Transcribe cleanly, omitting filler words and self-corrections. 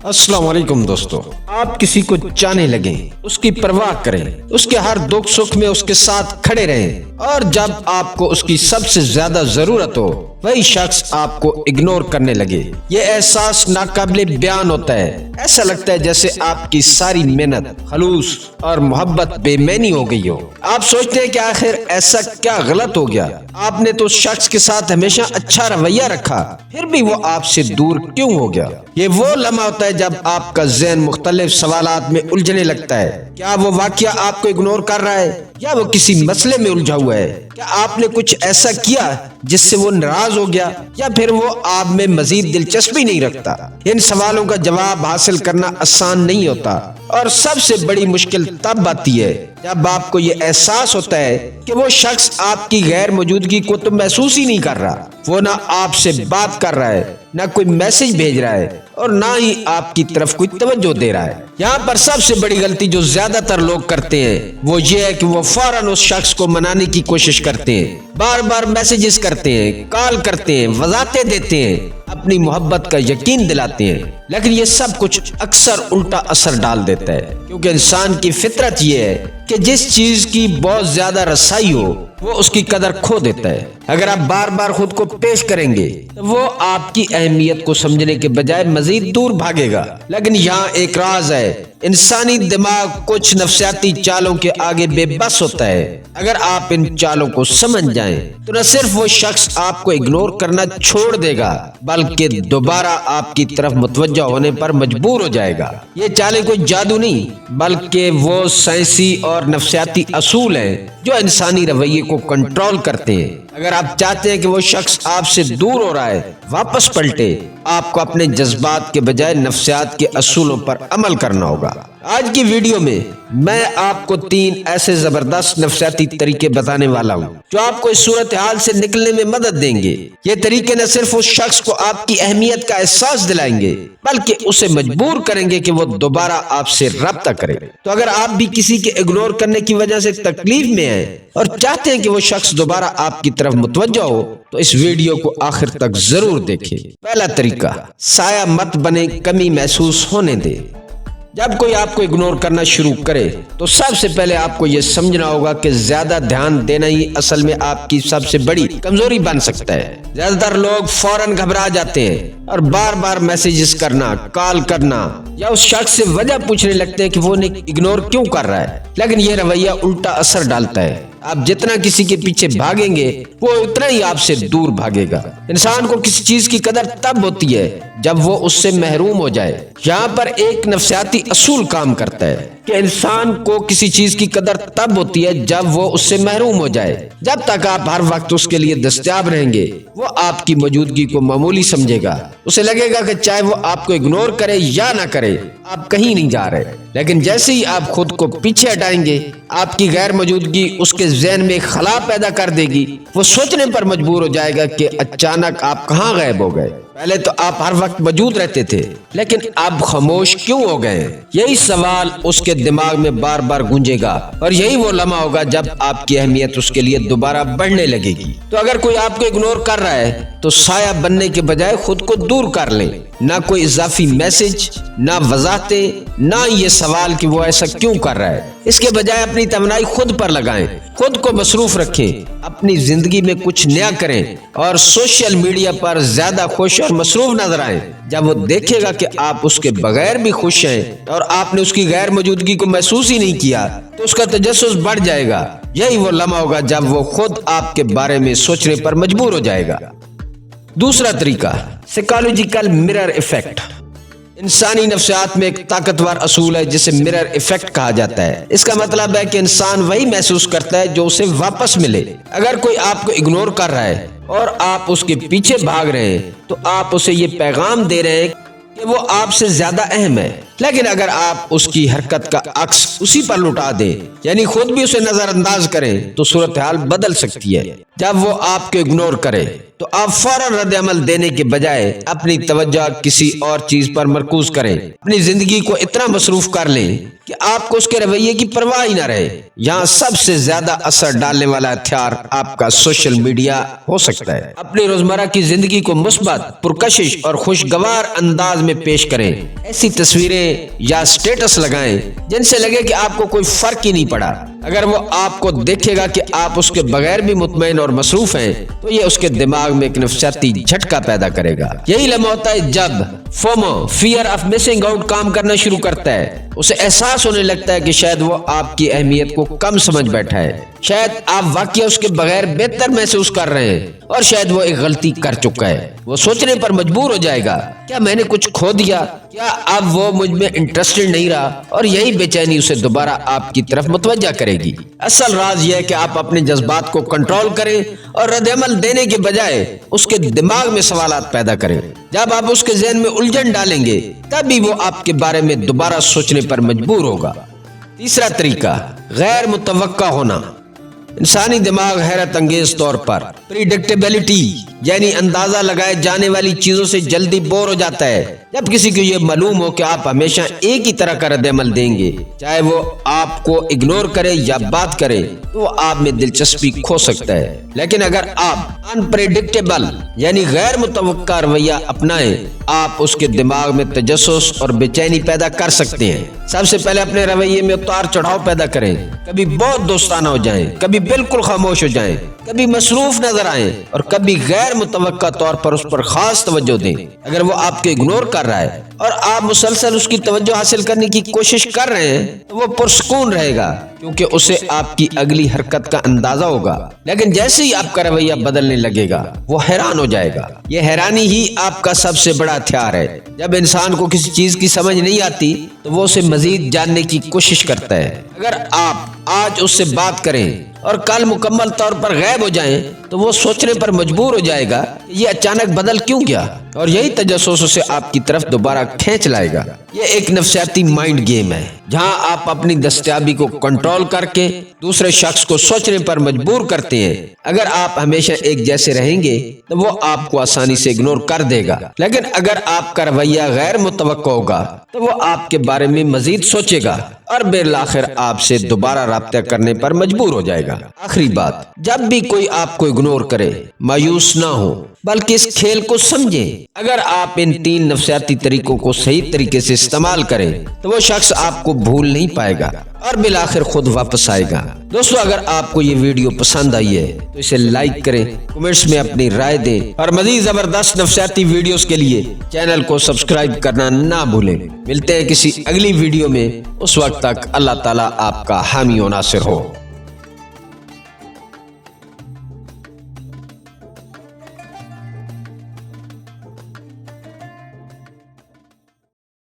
السلام علیکم دوستو، آپ کسی کو چاہنے لگیں، اس کی پرواہ کریں، اس کے ہر دکھ سکھ میں اس کے ساتھ کھڑے رہیں، اور جب آپ کو اس کی سب سے زیادہ ضرورت ہو وہی شخص آپ کو اگنور کرنے لگے، یہ احساس ناقابل بیان ہوتا ہے۔ ایسا لگتا ہے جیسے آپ کی ساری محنت، خلوص اور محبت بے معنی ہو گئی ہو۔ آپ سوچتے ہیں کہ آخر ایسا کیا غلط ہو گیا، آپ نے تو اس شخص کے ساتھ ہمیشہ اچھا رویہ رکھا، پھر بھی وہ آپ سے دور کیوں ہو گیا؟ یہ وہ لمحہ ہوتا ہے جب آپ کا ذہن مختلف سوالات میں الجھنے لگتا ہے۔ کیا وہ واقعہ آپ کو اگنور کر رہا ہے، یا وہ کسی مسئلے میں الجھا ہوا ہے؟ کیا آپ نے کچھ ایسا کیا جس سے وہ ناراض ہو گیا، یا پھر وہ آپ میں مزید دلچسپی نہیں رکھتا؟ ان سوالوں کا جواب حاصل کرنا آسان نہیں ہوتا، اور سب سے بڑی مشکل تب آتی ہے جب آپ کو یہ احساس ہوتا ہے کہ وہ شخص آپ کی غیر موجودگی کو تو محسوس ہی نہیں کر رہا۔ وہ نہ آپ سے بات کر رہا ہے، نہ کوئی میسج بھیج رہا ہے، اور نہ ہی آپ کی طرف کوئی توجہ دے رہا ہے۔ یہاں پر سب سے بڑی غلطی جو زیادہ تر لوگ کرتے ہیں وہ یہ ہے کہ وہ فوراً اس شخص کو منانے کی کوشش کرتے ہیں، بار بار میسجز کرتے ہیں، کال کرتے ہیں، وضاحتیں دیتے ہیں، اپنی محبت کا یقین دلاتے ہیں، لیکن یہ سب کچھ اکثر الٹا اثر ڈال دیتا ہے، کیونکہ انسان کی فطرت یہ ہے کہ جس چیز کی بہت زیادہ رسائی ہو وہ اس کی قدر کھو دیتا ہے۔ اگر آپ بار بار خود کو پیش کریں گے تو وہ آپ کی اہمیت کو سمجھنے کے بجائے مزید دور بھاگے گا۔ لیکن یہاں ایک راز ہے، انسانی دماغ کچھ نفسیاتی چالوں کے آگے بے بس ہوتا ہے۔ اگر آپ ان چالوں کو سمجھ جائیں تو نہ صرف وہ شخص آپ کو اگنور کرنا چھوڑ دے گا بلکہ دوبارہ آپ کی طرف متوجہ ہونے پر مجبور ہو جائے گا۔ یہ چالیں کوئی جادو نہیں بلکہ وہ سائنسی اور نفسیاتی اصول ہیں جو انسانی رویے کو کنٹرول کرتے ہیں۔ اگر آپ چاہتے ہیں کہ وہ شخص آپ سے دور ہو رہا ہے واپس پلٹے، آپ کو اپنے جذبات کے بجائے نفسیات کے اصولوں پر عمل کرنا ہوگا۔ آج کی ویڈیو میں میں آپ کو 3 ایسے زبردست نفسیاتی طریقے بتانے والا ہوں جو آپ کو اس صورتحال سے نکلنے میں مدد دیں گے۔ یہ طریقے نہ صرف اس شخص کو آپ کی اہمیت کا احساس دلائیں گے بلکہ اسے مجبور کریں گے کہ وہ دوبارہ آپ سے رابطہ کرے۔ تو اگر آپ بھی کسی کے اگنور کرنے کی وجہ سے تکلیف میں ہیں اور چاہتے ہیں کہ وہ شخص دوبارہ آپ کی طرف متوجہ ہو تو اس ویڈیو کو آخر تک ضرور دیکھیں۔ پہلا طریقہ، سایہ مت بنے، کمی محسوس ہونے دے۔ جب کوئی آپ کو اگنور کرنا شروع کرے تو سب سے پہلے آپ کو یہ سمجھنا ہوگا کہ زیادہ دھیان دینا ہی اصل میں آپ کی سب سے بڑی کمزوری بن سکتا ہے۔ زیادہ تر لوگ فوراً گھبرا جاتے ہیں اور بار بار میسیجز کرنا، کال کرنا یا اس شخص سے وجہ پوچھنے لگتے ہیں کہ وہ انہیں اگنور کیوں کر رہا ہے، لیکن یہ رویہ الٹا اثر ڈالتا ہے۔ آپ جتنا کسی کے پیچھے بھاگیں گے وہ اتنا ہی آپ سے دور بھاگے گا۔ انسان کو کسی چیز کی قدر تب ہوتی ہے جب وہ اس سے محروم ہو جائے۔ یہاں پر ایک نفسیاتی اصول کام کرتا ہے کہ انسان کو کسی چیز کی قدر تب ہوتی ہے جب وہ اس سے محروم ہو جائے۔ جب تک آپ ہر وقت اس کے لیے دستیاب رہیں گے وہ آپ کی موجودگی کو معمولی سمجھے گا۔ اسے لگے گا کہ چاہے وہ آپ کو اگنور کرے یا نہ کرے آپ کہیں نہیں جا رہے۔ لیکن جیسے ہی آپ خود کو پیچھے ہٹائیں گے آپ کی غیر موجودگی اس کے ذہن میں خلا پیدا کر دے گی۔ وہ سوچنے پر مجبور ہو جائے گا کہ اچانک آپ کہاں غائب ہو گئے؟ پہلے تو آپ ہر وقت موجود رہتے تھے لیکن اب خاموش کیوں ہو گئے؟ یہی سوال اس کے دماغ میں بار بار گونجے گا، اور یہی وہ لمحہ ہوگا جب آپ کی اہمیت اس کے لیے دوبارہ بڑھنے لگے گی۔ تو اگر کوئی آپ کو اگنور کر رہا ہے تو سایہ بننے کے بجائے خود کو دور کر لیں۔ نہ کوئی اضافی میسج، نہ وضاحتیں، نہ یہ سوال کہ وہ ایسا کیوں کر رہا ہے۔ اس کے بجائے اپنی توانائی خود پر لگائیں، خود کو مصروف رکھیں، اپنی زندگی میں کچھ نیا کریں اور سوشل میڈیا پر زیادہ خوش اور مصروف نظر آئیں۔ جب وہ دیکھے گا کہ آپ اس کے بغیر بھی خوش ہیں اور آپ نے اس کی غیر موجودگی کو محسوس ہی نہیں کیا تو اس کا تجسس بڑھ جائے گا۔ یہی وہ لمحہ ہوگا جب وہ خود آپ کے بارے میں سوچنے پر مجبور ہو جائے گا۔ دوسرا طریقہ، سائیکالوجیکل مرر ایفیکٹ۔ انسانی نفسیات میں ایک طاقتور اصول ہے جسے مرر ایفیکٹ کہا جاتا ہے۔ اس کا مطلب ہے کہ انسان وہی محسوس کرتا ہے جو اسے واپس ملے۔ اگر کوئی آپ کو اگنور کر رہا ہے اور آپ اس کے پیچھے بھاگ رہے ہیں تو آپ اسے یہ پیغام دے رہے ہیں کہ وہ آپ سے زیادہ اہم ہے۔ لیکن اگر آپ اس کی حرکت کا عکس اسی پر لٹا دیں، یعنی خود بھی اسے نظر انداز کریں، تو صورتحال بدل سکتی ہے۔ جب وہ آپ کو اگنور کرے تو آپ فوراً رد عمل دینے کے بجائے اپنی توجہ کسی اور چیز پر مرکوز کریں، اپنی زندگی کو اتنا مصروف کر لیں کہ آپ کو اس کے رویے کی پرواہ ہی نہ رہے۔ یہاں سب سے زیادہ اثر ڈالنے والا ہتھیار آپ کا سوشل میڈیا ہو سکتا ہے۔ اپنی روزمرہ کی زندگی کو مثبت، پرکشش اور خوشگوار انداز میں پیش کریں۔ ایسی تصویریں یا سٹیٹس لگائیں جن سے لگے کہ آپ کو کوئی فرق ہی نہیں پڑا۔ اگر وہ آپ کو دیکھے گا کہ آپ اس کے بغیر بھی مطمئن اور مصروف ہیں تو یہ اس کے دماغ میں ایک نفسیاتی جھٹکا پیدا کرے گا۔ یہی لمحہ ہوتا ہے جب FOMO, fear of missing out, کام کرنا شروع کرتا ہے۔ اسے احساس ہونے لگتا ہے کہ شاید وہ آپ کی اہمیت کو کم سمجھ بیٹھا ہے، شاید آپ واقعی اس کے بغیر بہتر محسوس کر رہے ہیں، اور شاید وہ ایک غلطی کر چکا ہے۔ وہ سوچنے پر مجبور ہو جائے گا، کیا میں نے کچھ کھو دیا؟ کیا اب وہ مجھ میں انٹرسٹڈ نہیں رہا؟ اور یہی بے چینی اسے دوبارہ آپ کی طرف متوجہ کرے گی۔ اصل راز یہ ہے کہ آپ اپنے جذبات کو کنٹرول کریں اور رد عمل دینے کے بجائے اس کے دماغ میں سوالات پیدا کریں۔ جب آپ اس کے ذہن میں الجھن ڈالیں گے تبھی وہ آپ کے بارے میں دوبارہ سوچنے پر مجبور ہوگا۔ تیسرا طریقہ، غیر متوقع ہونا۔ انسانی دماغ حیرت انگیز طور پر پریڈکٹیبلٹی یعنی اندازہ لگائے جانے والی چیزوں سے جلدی بور ہو جاتا ہے۔ جب کسی کو یہ معلوم ہو کہ آپ ہمیشہ ایک ہی طرح کا رد عمل دیں گے، چاہے وہ آپ کو اگنور کرے یا بات کرے، تو وہ آپ میں دلچسپی کھو سکتا ہے۔ لیکن اگر آپ انپریڈکٹیبل یعنی غیر متوقع رویہ اپنائیں، آپ اس کے دماغ میں تجسس اور بے چینی پیدا کر سکتے ہیں۔ سب سے پہلے اپنے رویے میں اتار چڑھاؤ پیدا کریں۔ کبھی بہت دوستانہ ہو جائیں، کبھی بالکل خاموش ہو جائیں، کبھی مصروف نظر آئیں، اور کبھی غیر متوقع طور پر اس پر خاص توجہ دیں۔ اگر وہ آپ کو اگنور کر رہا ہے اور آپ مسلسل اس کی توجہ حاصل کرنے کی کوشش کر رہے ہیں تو وہ پرسکون رہے گا، کیونکہ اسے آپ کی اگلی حرکت کا اندازہ ہوگا۔ لیکن جیسے ہی آپ کا رویہ بدلنے لگے گا وہ حیران ہو جائے گا۔ یہ حیرانی ہی آپ کا سب سے بڑا ہتھیار ہے۔ جب انسان کو کسی چیز کی سمجھ نہیں آتی تو وہ اسے مزید جاننے کی کوشش کرتا ہے۔ اگر آپ آج اس سے بات کریں اور کل مکمل طور پر غائب ہو جائیں تو وہ سوچنے پر مجبور ہو جائے گا کہ یہ اچانک بدل کیوں گیا، اور یہی تجسس اسے آپ کی طرف دوبارہ کھینچ لائے گا۔ یہ ایک نفسیاتی مائنڈ گیم ہے جہاں آپ اپنی دستیابی کو کنٹرول کر کے دوسرے شخص کو سوچنے پر مجبور کرتے ہیں۔ اگر آپ ہمیشہ ایک جیسے رہیں گے تو وہ آپ کو آسانی سے اگنور کر دے گا، لیکن اگر آپ کا رویہ غیر متوقع ہوگا تو وہ آپ کے بارے میں مزید سوچے گا اور بالآخر آپ سے دوبارہ رابطہ کرنے پر مجبور ہو جائے گا۔ آخری بات، جب بھی کوئی آپ کو اگنور کرے مایوس نہ ہو، بلکہ اس کھیل کو سمجھیں۔ اگر آپ ان 3 نفسیاتی طریقوں کو صحیح طریقے سے استعمال کریں تو وہ شخص آپ کو بھول نہیں پائے گا اور بالآخر خود واپس آئے گا۔ دوستو، اگر آپ کو یہ ویڈیو پسند آئی ہے تو اسے لائک کریں، کمنٹس میں اپنی رائے دیں، اور مزید زبردست نفسیاتی ویڈیوز کے لیے چینل کو سبسکرائب کرنا نہ بھولیں۔ ملتے ہیں کسی اگلی ویڈیو میں، اس وقت تک اللہ تعالیٰ آپ کا حامی و ناصر ہو۔